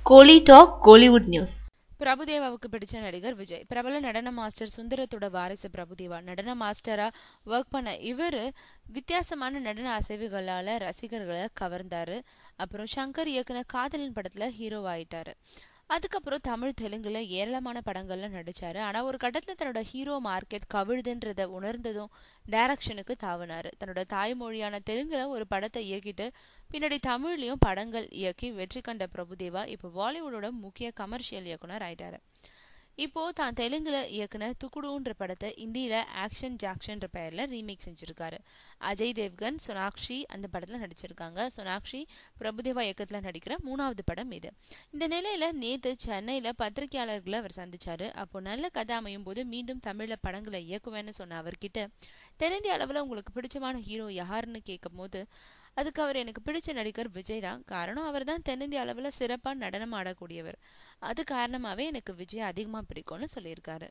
கோலி talk Kollywood news. பிரபுதேவாவுக்கு பிடிச்ச நடிகர் விஜய். பிரபல நடன மாஸ்டர் சுந்தரத்தோட வாரிசு பிரபுதேவா. நடன மாஸ்டரா ஒர்க் பண்ண இவரு வித்தியாசமான நடன அசைவுகளால ரசிகர்களை கவர்ந்தாரு. அப்புறம் சங்கர் இயக்குன காதலன் படத்துல ஹீரோவாயிட்டாரு. அதுக்கப்புறம் தமிழ் தெலுங்குல ஏராளமான படங்கள்ல நடிச்சாரு. ஆனா ஒரு கட்டத்துல தன்னோட ஹீரோ மார்க்கெட் கவிழ்துன்றத உணர்ந்ததும் டைரக்ஷனுக்கு தாவினாரு. தன்னோட தாய்மொழியான தெலுங்குல ஒரு படத்தை இயக்கிட்டு பின்னாடி தமிழ்லயும் படங்கள் இயக்கி வெற்றி கண்ட பிரபுதேவா இப்போ பாலிவுட்டோட முக்கிய கமர்ஷியல் இயக்குனர் ஆயிட்டாரு. இப்போ தான் தெலுங்குல இயக்குன துக்குடுன்ற படத்தை இந்தியில ஆக்ஷன் ஜாக்ஷன்ற பெயர்ல ரீமேக் செஞ்சிருக்காரு. அஜய் தேவ்கன், சோனாக்ஷி அந்த படத்துல நடிச்சிருக்காங்க. சோனாக்ஷி பிரபுதேவா இயக்கத்துல நடிக்கிற 3வது படம் இது. இந்த நிலையில நேத்து சென்னையில பத்திரிகையாளர்களை அவர் சந்திச்சாரு. அப்போ நல்ல கதை அமையும் போது மீண்டும் தமிழ்ல படங்களை இயக்குவேன்னு சொன்ன அவர்கிட்ட தென்னிந்திய அளவுல உங்களுக்கு பிடிச்சமான ஹீரோ யாருன்னு கேட்கும் போது அதுக்கு அவர் எனக்கு பிடிச்ச நடிகர் விஜய் தான் காரணம். அவர் தான் தென்னிந்திய அளவுல சிறப்பா நடனம் ஆடக்கூடியவர். அது காரணமாவே எனக்கு விஜய் அதிகமா பிடிக்கும்னு சொல்லியிருக்காரு.